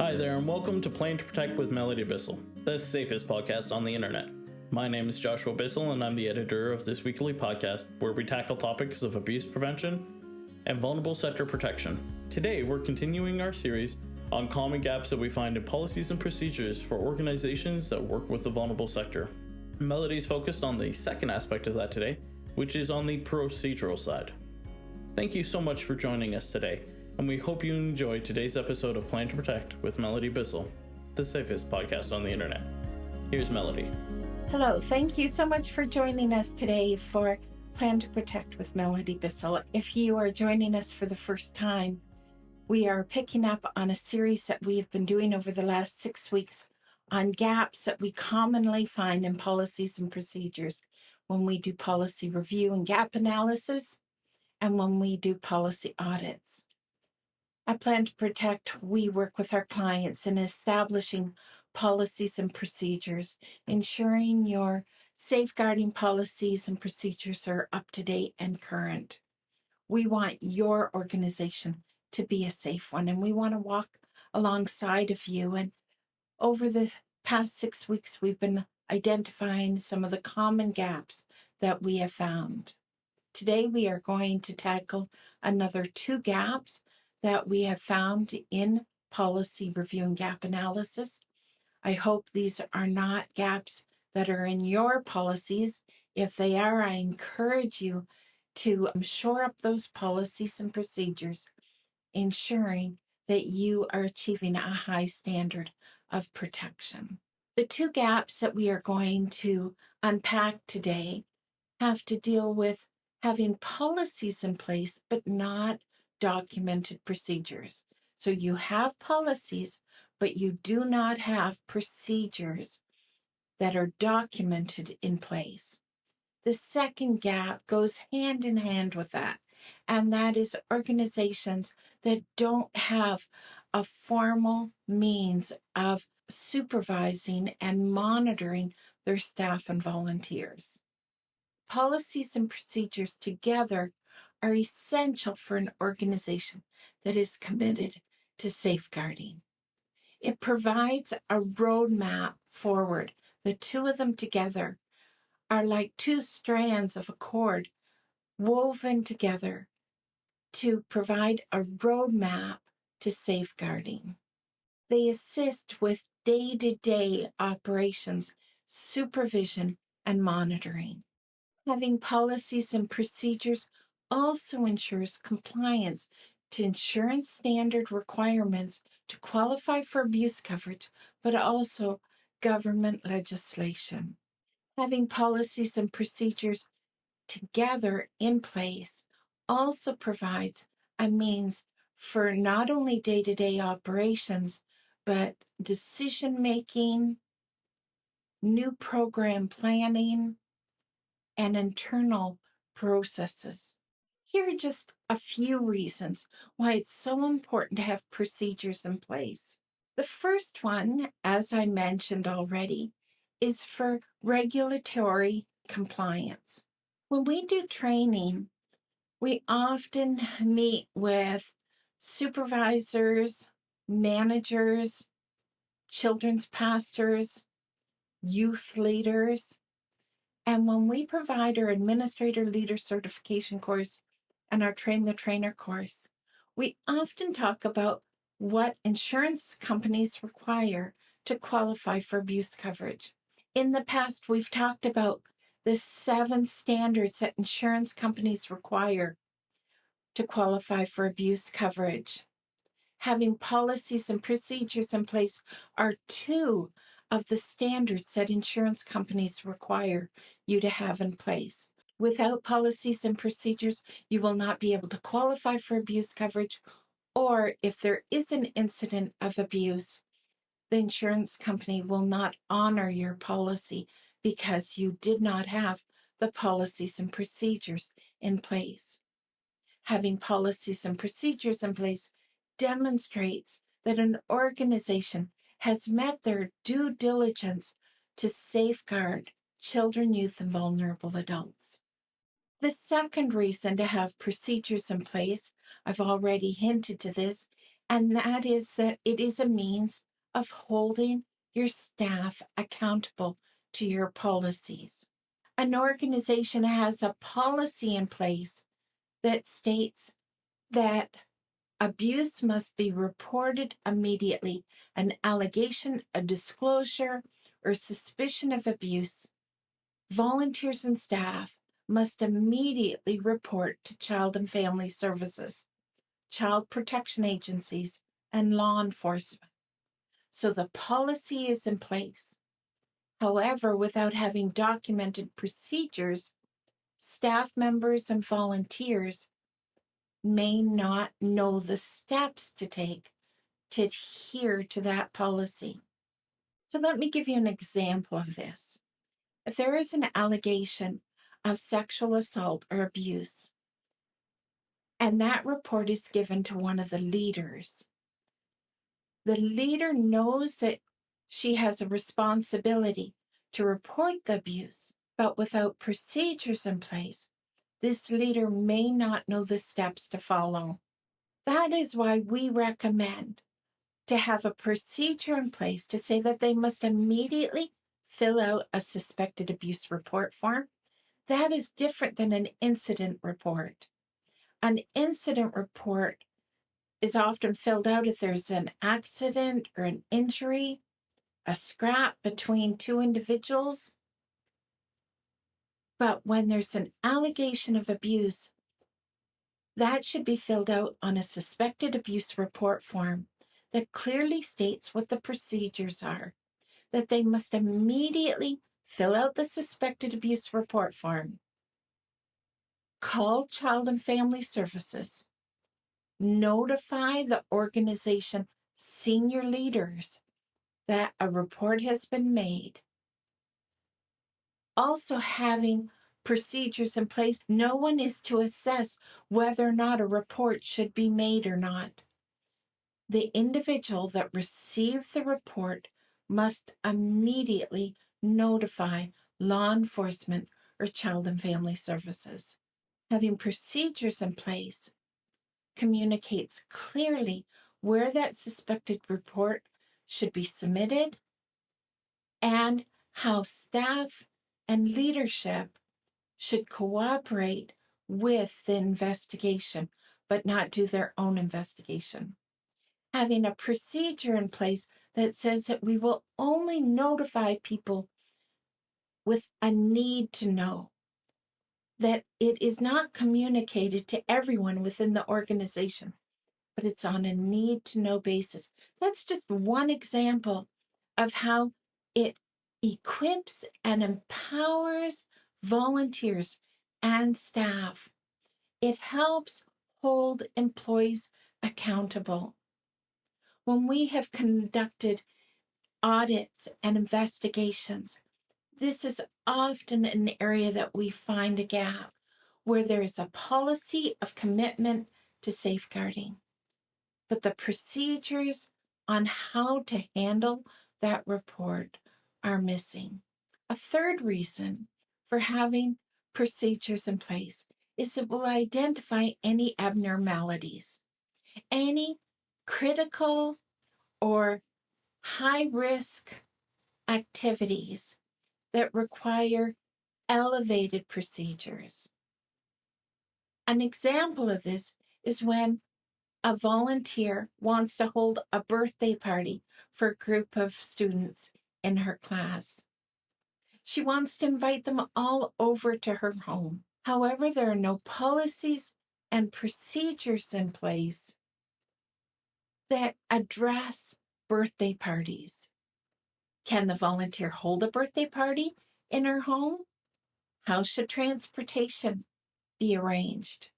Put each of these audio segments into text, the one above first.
Hi there, and welcome to Plan to Protect with Melodie Bissell, the safest podcast on the internet. My name is Joshua Bissell, and I'm the editor of this weekly podcast where we tackle topics of abuse prevention and vulnerable sector protection. Today, we're continuing our series on common gaps that we find in policies and procedures for organizations that work with the vulnerable sector. Melodie's focused on the second aspect of that today, which is on the procedural side. Thank you so much for joining us today, and we hope you enjoy today's episode of Plan to Protect with Melodie Bissell, the safest podcast on the internet. Here's Melodie. Hello, thank you so much for joining us today for Plan to Protect with Melodie Bissell. If you are joining us for the first time, we are picking up on a series that we have been doing over the last 6 weeks on gaps that we commonly find in policies and procedures when we do policy review and gap analysis, and when we do policy audits. At Plan to Protect, we work with our clients in establishing policies and procedures, ensuring your safeguarding policies and procedures are up to date and current. We want your organization to be a safe one, and we want to walk alongside of you. And over the past 6 weeks, we've been identifying some of the common gaps that we have found. Today, we are going to tackle another 2 gaps that we have found in policy review and gap analysis. I hope these are not gaps that are in your policies. If they are, I encourage you to shore up those policies and procedures, ensuring that you are achieving a high standard of protection. The 2 gaps that we are going to unpack today have to deal with having policies in place, but not documented procedures. So you have policies, but you do not have procedures that are documented in place. The second gap goes hand in hand with that, and that is organizations that don't have a formal means of supervising and monitoring their staff and volunteers. Policies and procedures together are essential for an organization that is committed to safeguarding. It provides a roadmap forward. The 2 of them together are like 2 strands of a cord woven together to provide a roadmap to safeguarding. They assist with day-to-day operations, supervision, and monitoring. Having policies and procedures also ensures compliance to insurance standard requirements to qualify for abuse coverage, but also government legislation. Having policies and procedures together in place also provides a means for not only day-to-day operations, but decision-making, new program planning, and internal processes. Here are just a few reasons why it's so important to have procedures in place. The first one, as I mentioned already, is for regulatory compliance. When we do training, we often meet with supervisors, managers, children's pastors, youth leaders. And when we provide our administrator leader certification course and our train the trainer course, we often talk about what insurance companies require to qualify for abuse coverage. In the past, we've talked about the 7 standards that insurance companies require to qualify for abuse coverage. Having policies and procedures in place are 2 of the standards that insurance companies require you to have in place. Without policies and procedures, you will not be able to qualify for abuse coverage, or if there is an incident of abuse, the insurance company will not honor your policy because you did not have the policies and procedures in place. Having policies and procedures in place demonstrates that an organization has met their due diligence to safeguard children, youth, and vulnerable adults. The second reason to have procedures in place, I've already hinted to this, and that is that it is a means of holding your staff accountable to your policies. An organization has a policy in place that states that abuse must be reported immediately. An allegation, a disclosure, or suspicion of abuse, volunteers and staff must immediately report to Child and Family Services, child protection agencies, and law enforcement. So the policy is in place. However, without having documented procedures, staff members and volunteers may not know the steps to take to adhere to that policy. So let me give you an example of this. If there is an allegation of sexual assault or abuse, and that report is given to one of the leaders, the leader knows that she has a responsibility to report the abuse, but without procedures in place, this leader may not know the steps to follow. That is why we recommend to have a procedure in place to say that they must immediately fill out a suspected abuse report form. That is different than an incident report. An incident report is often filled out if there's an accident or an injury, a scrap between two individuals. But when there's an allegation of abuse, that should be filled out on a suspected abuse report form that clearly states what the procedures are, that they must immediately fill out the suspected abuse report form, call Child and Family Services, notify the organization senior leaders that a report has been made. Also having procedures in place, no one is to assess whether or not a report should be made or not. The individual that received the report must immediately notify law enforcement or Child and Family Services. Having procedures in place communicates clearly where that suspected report should be submitted and how staff and leadership should cooperate with the investigation, but not do their own investigation. Having a procedure in place that says that we will only notify people with a need to know, that it is not communicated to everyone within the organization, but it's on a need to know basis. That's just one example of how it equips and empowers volunteers and staff. It helps hold employees accountable. When we have conducted audits and investigations, this is often an area that we find a gap where there is a policy of commitment to safeguarding, but the procedures on how to handle that report are missing. A third reason for having procedures in place is it will identify any abnormalities, any critical or high-risk activities that require elevated procedures. An example of this is when a volunteer wants to hold a birthday party for a group of students in her class. She wants to invite them all over to her home. However, there are no policies and procedures in place that address birthday parties. Can the volunteer hold a birthday party in her home? How should transportation be arranged?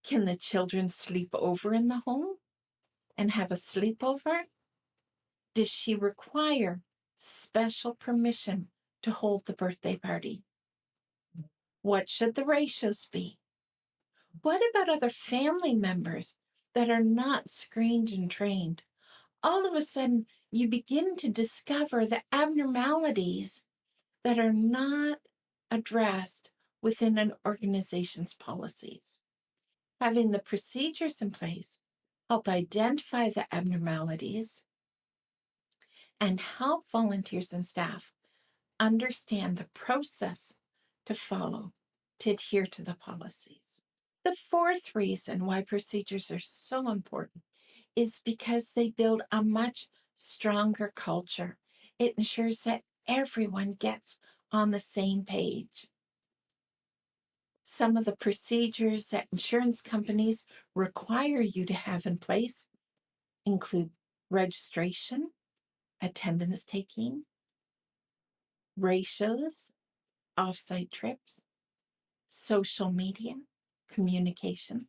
Can the children sleep over in the home and have a sleepover? Does she require special permission to hold the birthday party? What should the ratios be? What about other family members that are not screened and trained? All of a sudden, you begin to discover the abnormalities that are not addressed within an organization's policies. Having the procedures in place help identify the abnormalities, and help volunteers and staff understand the process to follow to adhere to the policies. The fourth reason why procedures are so important is because they build a much stronger culture. It ensures that everyone gets on the same page. Some of the procedures that insurance companies require you to have in place include registration, attendance taking, ratios, offsite trips, social media, communication,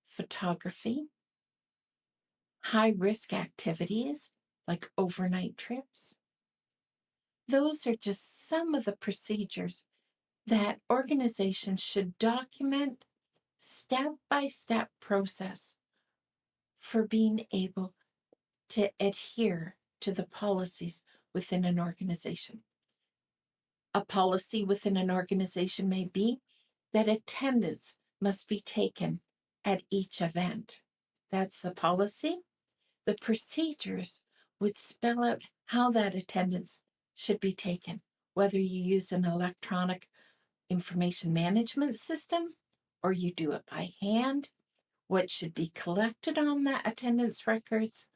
photography, high-risk activities like overnight trips. Those are just some of the procedures that organizations should document step-by-step process for being able to adhere to the policies within an organization. A policy within an organization may be that attendance must be taken at each event. That's the policy. The procedures would spell out how that attendance should be taken, whether you use an electronic information management system or you do it by hand, what should be collected on that attendance records,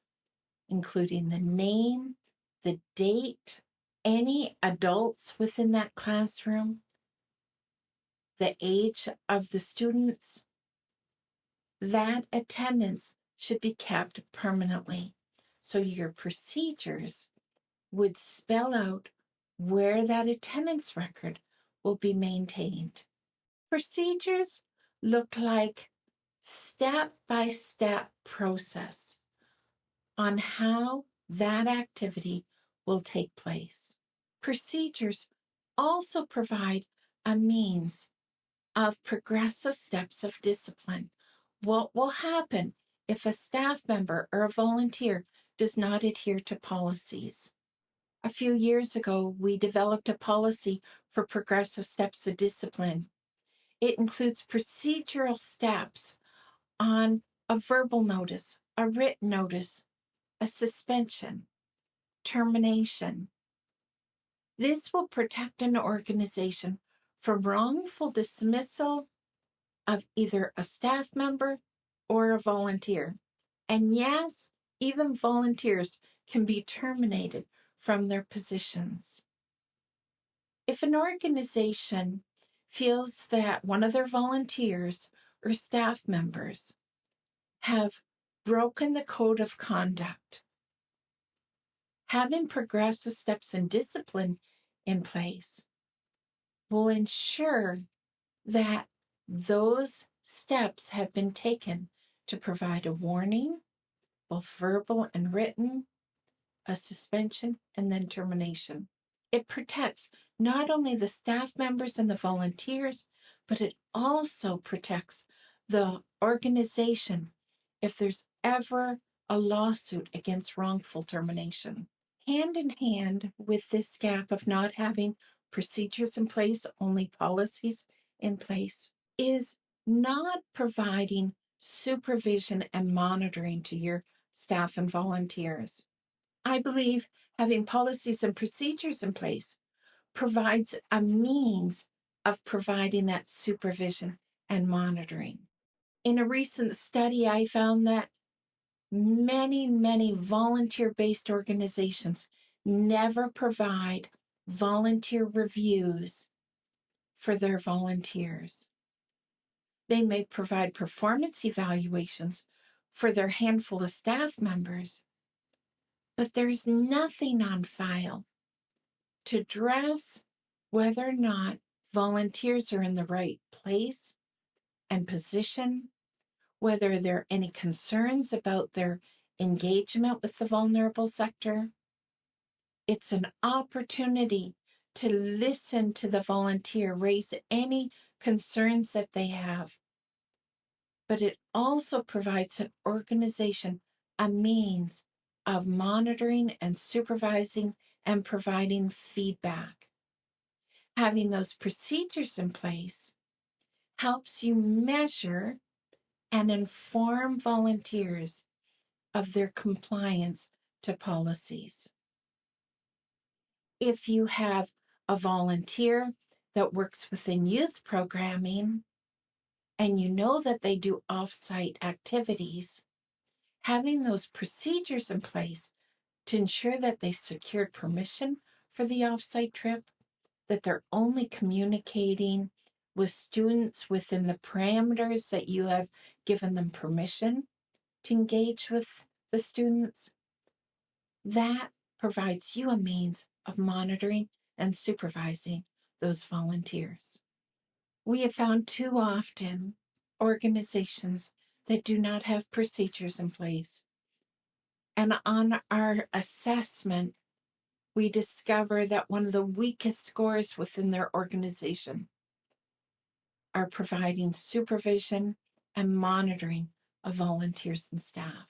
including the name, the date, any adults within that classroom, the age of the students. That attendance should be kept permanently. So your procedures would spell out where that attendance record will be maintained. Procedures look like step-by-step process on how that activity will take place. Procedures also provide a means of progressive steps of discipline. What will happen if a staff member or a volunteer does not adhere to policies? A few years ago, we developed a policy for progressive steps of discipline. It includes procedural steps on a verbal notice, a written notice, a suspension, termination. This will protect an organization from wrongful dismissal of either a staff member or a volunteer. And yes, even volunteers can be terminated from their positions. If an organization feels that one of their volunteers or staff members have broken the code of conduct, having progressive steps and discipline in place will ensure that those steps have been taken to provide a warning, both verbal and written, a suspension, and then termination. It protects not only the staff members and the volunteers, but it also protects the organization if there's ever a lawsuit against wrongful termination. Hand in hand with this gap of not having procedures in place, only policies in place, is not providing supervision and monitoring to your staff and volunteers. I believe having policies and procedures in place provides a means of providing that supervision and monitoring. In a recent study, I found that many volunteer-based organizations never provide volunteer reviews for their volunteers. They may provide performance evaluations for their handful of staff members, but there's nothing on file to address whether or not volunteers are in the right place and position, whether there are any concerns about their engagement with the vulnerable sector. It's an opportunity to listen to the volunteer, raise any concerns that they have. But it also provides an organization a means of monitoring and supervising and providing feedback. Having those procedures in place helps you measure and inform volunteers of their compliance to policies. If you have a volunteer that works within youth programming and you know that they do off-site activities, having those procedures in place to ensure that they secured permission for the off-site trip, that they're only communicating with students within the parameters that you have given them permission to engage with the students, that provides you a means of monitoring and supervising those volunteers. We have found too often organizations that do not have procedures in place. And on our assessment, we discover that one of the weakest scores within their organization are providing supervision and monitoring of volunteers and staff.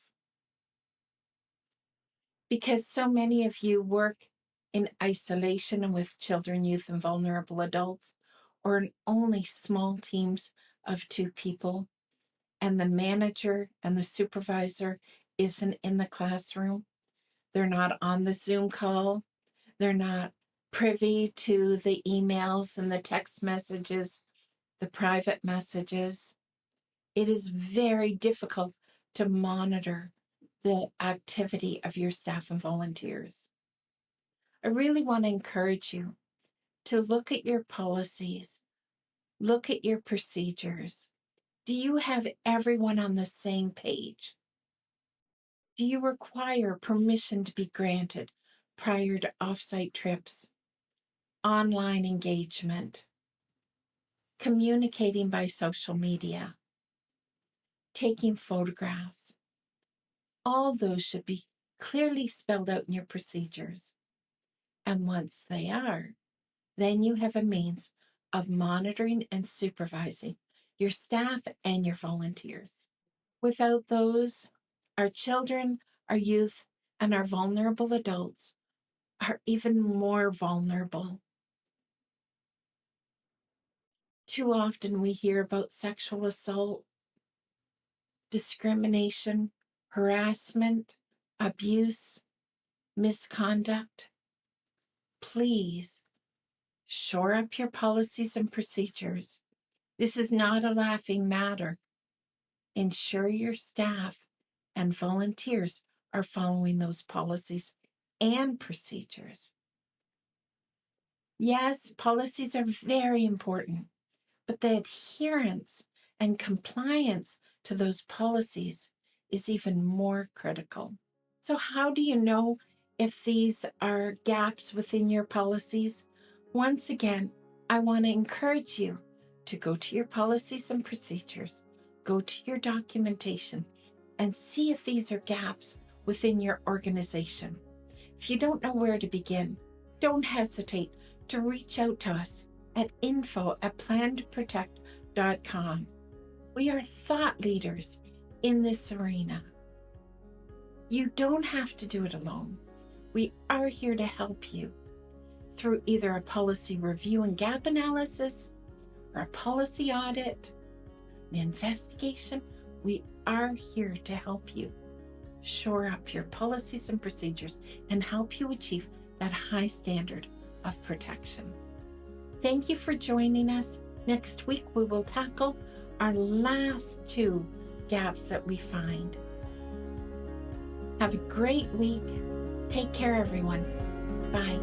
Because so many of you work in isolation and with children, youth, and vulnerable adults, or in only small teams of 2 people, and the manager and the supervisor isn't in the classroom, they're not on the Zoom call, they're not privy to the emails and the text messages, the private messages. It is very difficult to monitor the activity of your staff and volunteers. I really want to encourage you to look at your policies, look at your procedures. Do you have everyone on the same page? Do you require permission to be granted prior to off-site trips, online engagement, communicating by social media, taking photographs? All those should be clearly spelled out in your procedures. And once they are, then you have a means of monitoring and supervising your staff and your volunteers. Without those, our children, our youth, and our vulnerable adults are even more vulnerable. Too often we hear about sexual assault, discrimination, harassment, abuse, misconduct. Please shore up your policies and procedures. This is not a laughing matter. Ensure your staff and volunteers are following those policies and procedures. Yes, policies are very important, but the adherence and compliance to those policies is even more critical. So how do you know if these are gaps within your policies? Once again, I want to encourage you to go to your policies and procedures, go to your documentation, and see if these are gaps within your organization. If you don't know where to begin, don't hesitate to reach out to us at info@plantprotect.com. We are thought leaders in this arena. You don't have to do it alone. We are here to help you through either a policy review and gap analysis, or a policy audit, an investigation. We are here to help you shore up your policies and procedures and help you achieve that high standard of protection. Thank you for joining us. Next week, we will tackle our last 2 gaps that we find. Have a great week. Take care, everyone. Bye.